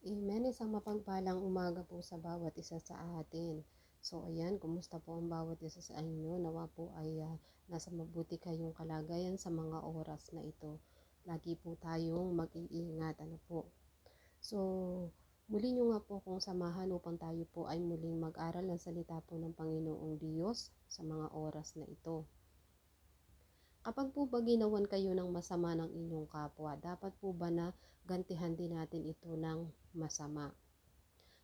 Amen. Isang mapagpalang umaga po sa bawat isa sa atin. So ayan, kumusta po ang bawat isa sa inyo? Nawa po ay nasa mabuti kayong kalagayan sa mga oras na ito. Lagi po tayong mag-iingat. Ano po? So, muli nyo nga po kung samahan upang tayo po ay muling mag-aral ng salita po ng Panginoong Diyos sa mga oras na ito. Kapag po ba ginawan kayo ng masama ng inyong kapwa, dapat po ba na gantihan din natin ito ng masama?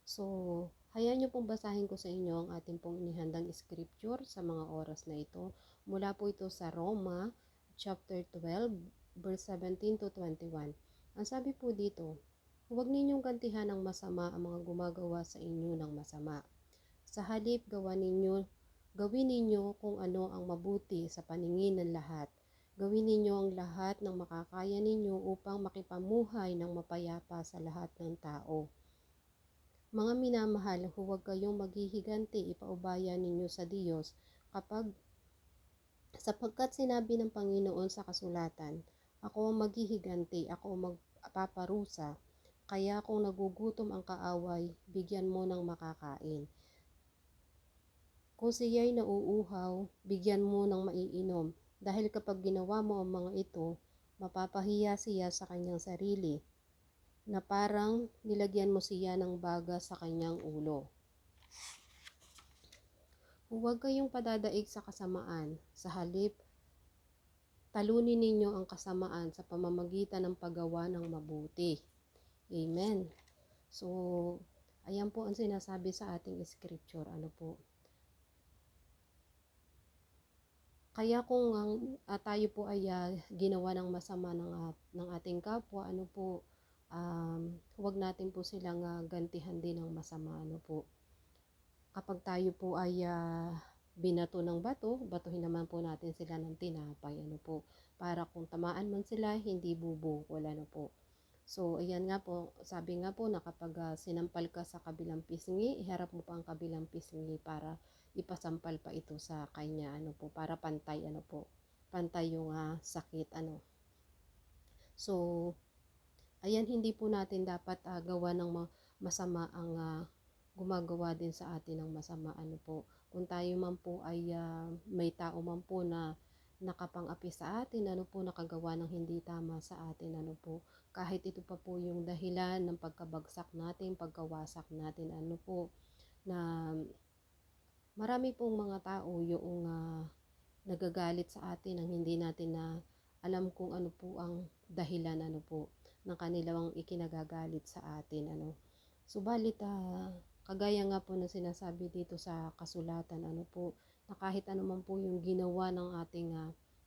So, hayaan niyo pong basahin ko sa inyo ang ating pong inihandang scripture sa mga oras na ito. Mula po ito sa Roma chapter 12, verse 17 to 21. Ang sabi po dito, huwag ninyong gantihan ng masama ang mga gumagawa sa inyo ng masama. Sa halip, gawin ninyo kung ano ang mabuti sa paningin ng lahat. Gawin ninyo ang lahat ng makakaya ninyo upang makipamuhay ng mapayapa sa lahat ng tao. Mga minamahal, huwag kayong maghihiganti, ipaubaya ninyo sa Diyos sapagkat sinabi ng Panginoon sa kasulatan, ako ang maghihiganti, ako ang magpaparusa. Kaya kung nagugutom ang kaaway, bigyan mo ng makakain. Kung siya'y nauuhaw, bigyan mo ng maiinom. Dahil kapag ginawa mo ang mga ito, mapapahiya siya sa kanyang sarili, na parang nilagyan mo siya ng baga sa kanyang ulo. Huwag kayong padadaig sa kasamaan, sa halip, talunin ninyo ang kasamaan sa pamamagitan ng paggawa ng mabuti. Amen. So, ayan po ang sinasabi sa ating scripture. Ano po? Kaya kung tayo po ay ginawa ng masama ng ating kapwa, ano po, huwag natin po silang gantihan din ng masama. Ano po? Kapag tayo po ay binato ng bato, batuhin naman po natin sila ng tinapay. Ano po? Para kung tamaan man sila, hindi bubukol. Ano po? So, ayan nga po, sabi nga po na kapag sinampal ka sa kabilang pisngi, iharap mo pa ang kabilang pisngi para ipasampal pa ito sa kanya, ano po, para pantay, ano po, pantay yung sakit, ano. So, ayan, hindi po natin dapat gawa ng masama ang gumagawa din sa atin ng masama, ano po. Kung tayo man po ay may tao man po na nakapang-api sa atin, ano po, nakagawa ng hindi tama sa atin, ano po, kahit ito pa po yung dahilan ng pagkabagsak natin, pagkawasak natin, ano po, na marami pong mga tao yung nagagalit sa atin ang hindi natin na alam kung ano po ang dahilan, ano po, ng kanilang ikinagagalit sa atin, ano. Subalit kagaya nga po na sinasabi dito sa kasulatan, ano po, na kahit ano man po yung ginawa ng ating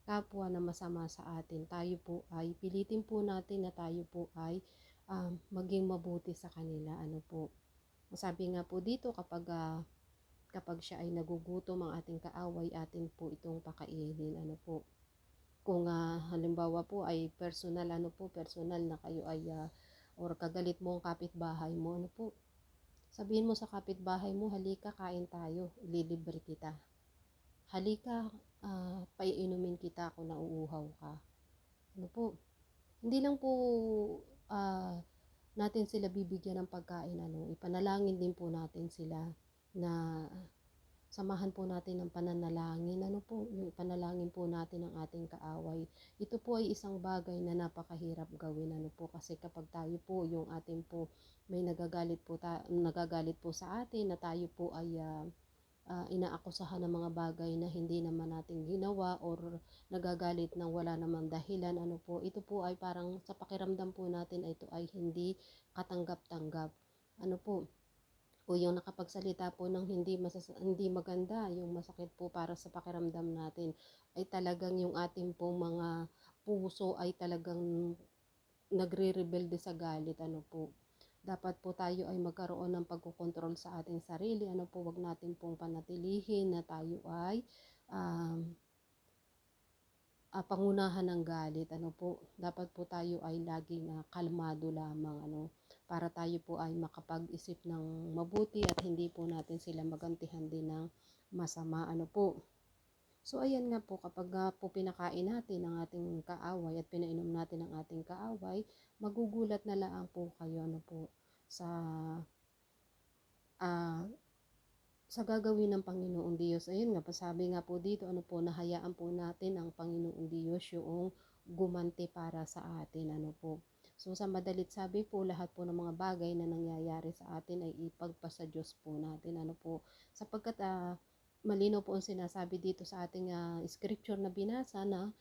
kapwa na masama sa atin, tayo po ay pilitin po natin na tayo po ay maging mabuti sa kanila, ano po. Sabi nga po dito, kapag siya ay nagugutom ang ating kaaway, atin po itong pakainin, ano po. Kung halimbawa po ay personal na kayo ay or kagalit mo ang kapitbahay mo, ano po, sabihin mo sa kapitbahay mo, halika kain tayo, ililibre kita. Halika, paiinumin kita kung nauuhaw ka. Ano po, hindi lang po uh, natin sila bibigyan ng pagkain, ano, ipanalangin din po natin sila na samahan po natin ng pananalangin. Ano po, yung panalangin po natin ng ating kaaway. Ito po ay isang bagay na napakahirap gawin. Ano po, kasi kapag tayo po, yung ating po, may nagagalit po sa atin na tayo po ay inaakusahan ng mga bagay na hindi naman natin ginawa or nagagalit ng wala namang dahilan, ano po, ito po ay parang sa pakiramdam po natin ay ito ay hindi katanggap-tanggap. Ano po, o yung nakapagsalita po ng hindi maganda, yung masakit po para sa pakiramdam natin, ay talagang yung ating po mga puso ay talagang nagre-rebelde sa galit, ano po. Dapat po tayo ay magkaroon ng pagkokontrol sa ating sarili, ano po, wag natin pong panatilihin na tayo ay um, pangunahan ng galit, ano po. Dapat po tayo ay laging kalmado lamang, ano, para tayo po ay makapag-isip ng mabuti at hindi po natin sila magantihan din ng masama, ano po. So ayan nga po, kapag po pinakain natin ang ating kaaway at pinainom natin ang ating kaaway, magugulat na lang po kayo, ano po, sa ah, sa gagawin ng Panginoong Diyos. Ayun nga, sabi nga po dito, ano po, nahayaan po natin ang Panginoong Diyos yung gumanti para sa atin, ano po. So sa madalit sabi po, lahat po ng mga bagay na nangyayari sa atin ay ipagpasa Diyos po natin, ano po. Sapagkat malinaw po ang sinasabi dito sa ating scripture na binasa na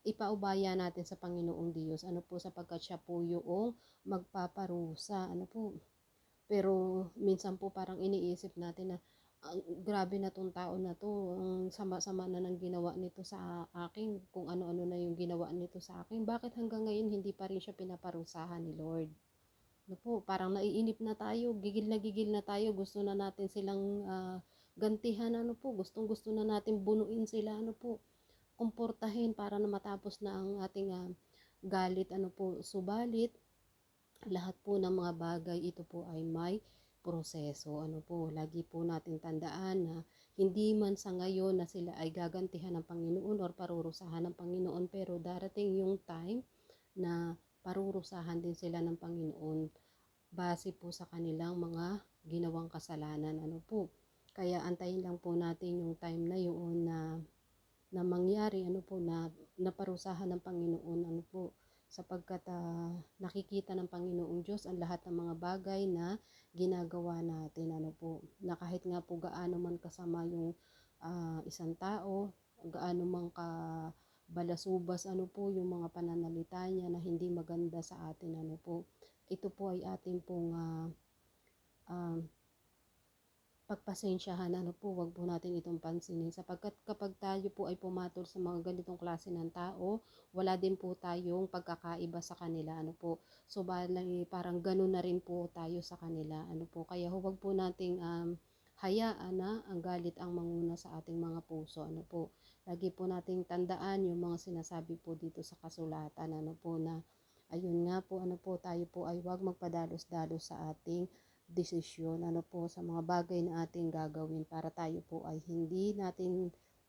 ipaubaya natin sa Panginoong Diyos, ano po, sapagkat siya po yung magpaparusa, ano po. Pero minsan po parang iniisip natin na grabe na tong tao na to, ang sama-sama na ng ginawa nito sa akin, kung ano-ano na yung ginawa nito sa akin. Bakit hanggang ngayon hindi pa rin siya pinaparusahan ni Lord? Ano po, parang naiinip na tayo, gigil na tayo, gusto na natin silang gantihan, ano po, gustong-gusto na natin bunuin sila, ano po, komportahin para na matapos na ang ating galit, ano po. Subalit lahat po ng mga bagay ito po ay may proseso, ano po, lagi po natin tandaan na hindi man sa ngayon na sila ay gagantihan ng Panginoon or parurusahan ng Panginoon, pero darating yung time na parurusahan din sila ng Panginoon base po sa kanilang mga ginawang kasalanan, ano po. Kaya antayin lang po natin yung time na yun na mangyari, ano po, na naparusahan ng Panginoon, ano po, sapagkat nakikita ng Panginoong Diyos ang lahat ng mga bagay na ginagawa natin, ano po, na kahit nga po gaano man kasama yung isang tao, gaano man ka balasubas, ano po, yung mga pananalita niya na hindi maganda sa atin, ano po, ito po ay ating pong uh, pagpasensyahan, ano po, wag po natin itong pansinin, sapagkat kapag tayo po ay pumatol sa mga ganitong klase ng tao, wala din po tayong pagkakaiba sa kanila, ano po. So parang ganun na rin po tayo sa kanila, ano po. Kaya huwag po nating hayaan na ang galit ang manguna sa ating mga puso, ano po. Lagi po nating tandaan yung mga sinasabi po dito sa kasulatan, ano po, na ayun nga po, ano po, tayo po ay huwag magpadalos-dalos sa ating desisyon, ano po, sa mga bagay na ating gagawin para tayo po ay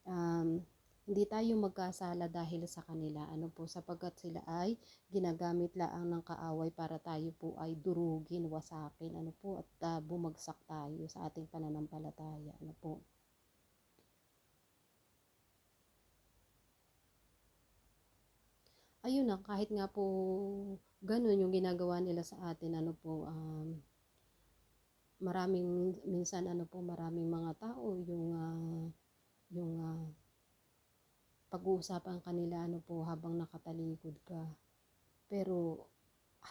um, hindi tayo magkasala dahil sa kanila, ano po, sapagkat sila ay ginagamit laang ng kaaway para tayo po ay durugin, wasakin, ano po, at bumagsak tayo sa ating pananampalataya, ano po. Ayun na, kahit nga po ganun yung ginagawa nila sa atin, ano po, maraming minsan, ano po, maraming mga tao yung pag-uusapan kanila, ano po, habang nakatalikod ka. Pero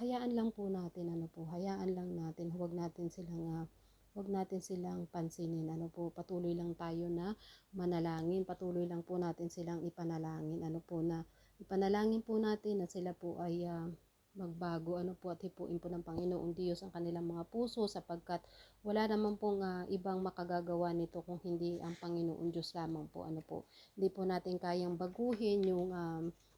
hayaan lang po natin, ano po, hayaan lang natin, huwag natin silang pansinin, ano po, patuloy lang tayo na manalangin, patuloy lang po natin silang ipanalangin, ano po, na ipanalangin po natin na sila po ay magbago, ano po, at hipuin po ng Panginoong Diyos ang kanilang mga puso, sapagkat wala naman pong ibang makagagawa nito kung hindi ang Panginoong Diyos lamang po, ano po. Hindi po natin kayang baguhin yung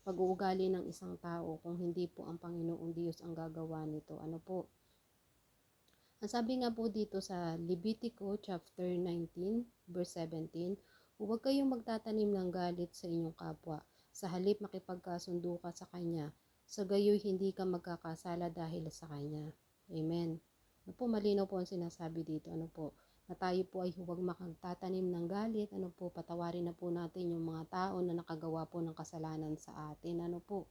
pag-uugali ng isang tao kung hindi po ang Panginoong Diyos ang gagawa nito, ano po. Ang sabi nga po dito sa Levitico chapter 19 verse 17, huwag kayong magtatanim ng galit sa inyong kapwa, sa halip makipagkasundo ka sa kanya, sa gayoy hindi ka magkakasala dahil sa kanya. Amen. Ano po, malinaw po ang sinasabi dito, ano po, na tayo po ay huwag makagtatanim ng galit, ano po, patawarin na po natin yung mga tao na nakagawa po ng kasalanan sa atin, ano po.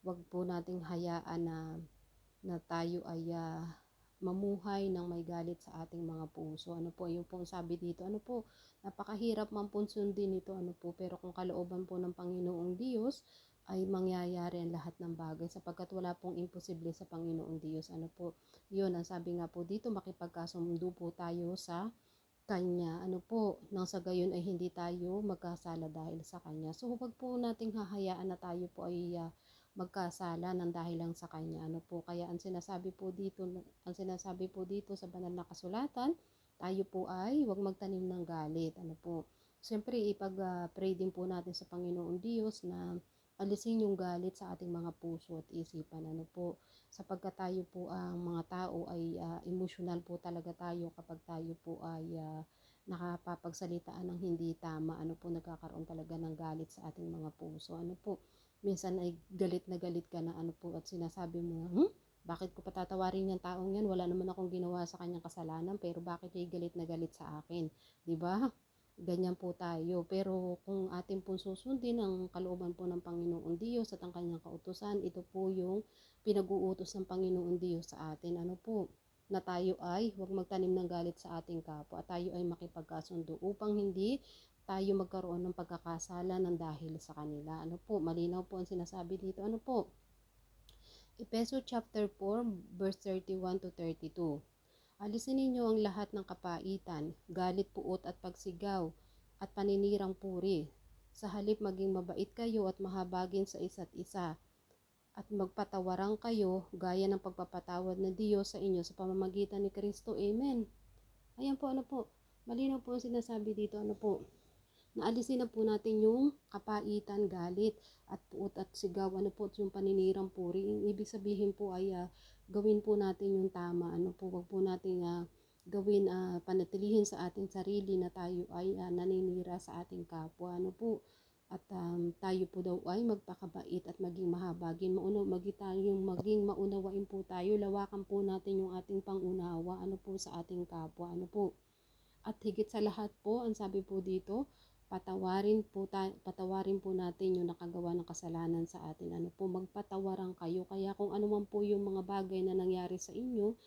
Huwag po nating hayaan na tayo ay mamuhay ng may galit sa ating mga puso. Ano po, yung pong sabi dito, ano po, napakahirap man po sundin ito, ano po, pero kung kalooban po ng Panginoong Diyos, ay mangyayari ang lahat ng bagay, sapagkat wala pong imposible sa Panginoong Diyos, ano po. Yun, ang sabi nga po dito, makipagkasundo po tayo sa Kanya, ano po, nang sa gayon ay hindi tayo magkasala dahil sa Kanya. So, huwag po nating hahayaan na tayo po ay magkasala ng dahil lang sa Kanya, ano po. Kaya ang sinasabi po dito sa banal na kasulatan, tayo po ay huwag magtanim ng galit, ano po. Siyempre, ipag-pray din po natin sa Panginoong Diyos na alisin yung galit sa ating mga puso at isipan, ano po, sapagkat tayo po ang mga tao ay emotional po talaga tayo kapag tayo po ay nakapapagsalitaan ng hindi tama, ano po, nagkakaroon talaga ng galit sa ating mga puso, ano po. Minsan ay galit na galit ka na, ano po, at sinasabi mo na, Bakit ko patatawarin yung taong yan? Wala naman akong ginawa sa kanyang kasalanan, pero bakit siya galit na galit sa akin? 'Di ba? Ganyan po tayo. Pero kung atin pong susundin ang kalooban po ng Panginoong Diyos at ang kanyang kautusan, ito po yung pinag-uutos ng Panginoong Diyos sa atin. Ano po? Na tayo ay huwag magtanim ng galit sa ating kapwa at tayo ay makipagkasundo upang hindi tayo magkaroon ng pagkakasala ng dahil sa kanila. Ano po? Malinaw po ang sinasabi dito. Ano po? Efeso chapter 4 verse 31 to 32. Alisin ninyo ang lahat ng kapaitan, galit, puot at pagsigaw at paninirang puri. Sa halip maging mabait kayo at mahabagin sa isa't isa at magpatawaran kayo gaya ng pagpapatawad ng Diyos sa inyo sa pamamagitan ni Kristo. Amen. Ayan po, ano po. Malinaw po ang sinasabi dito. Ano po. Naalisin na po natin yung kapaitan, galit, at puot at sigaw, ano po, yung paninirang puri. Ibig sabihin po ay gawin po natin yung tama, ano po, wag po natin gawin, panatilihin sa ating sarili na tayo ay naninira sa ating kapwa, ano po. At tayo po daw ay magpakabait at maging mahabagin, maging maunawain po tayo, lawakan po natin yung ating pangunawa, ano po, sa ating kapwa, ano po. At higit sa lahat po, ang sabi po dito, patawarin po natin yung nakagawa ng kasalanan sa atin. Ano po, magpatawaran kayo. Kaya kung ano man po yung mga bagay na nangyari sa inyo,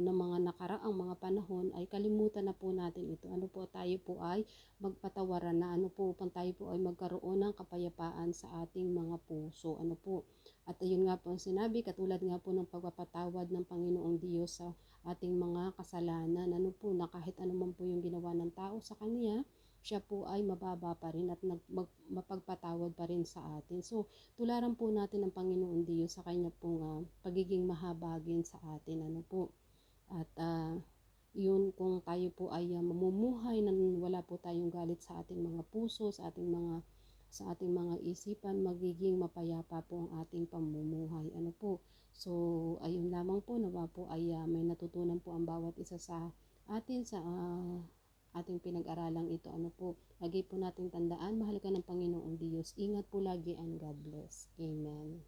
ng mga nakaraang mga panahon, ay kalimutan na po natin ito. Ano po, tayo po ay magpatawaran na. Ano po, upang tayo po ay magkaroon ng kapayapaan sa ating mga puso. Ano po, at ayun nga po ang sinabi, katulad nga po ng pagpapatawad ng Panginoong Diyos sa ating mga kasalanan. Ano po, na kahit ano man po yung ginawa ng tao sa Kanya, siya po ay mababa pa rin at mapagpatawad pa rin sa atin. So, tularan po natin ang Panginoon Diyos sa kanya pong pagiging mahabagin sa atin. Ano po? At yun, kung tayo po ay mamumuhay na wala po tayong galit sa ating mga puso, sa ating mga isipan, magiging mapayapa po ang ating pamumuhay. Ano po? So, ayun lamang po, nawa po ay may natutunan po ang bawat isa sa atin sa ating pinag-aralang ito. Ano po? Lagi po nating tandaan, mahal ka ng Panginoong Diyos. Ingat po lagi and God bless. Amen.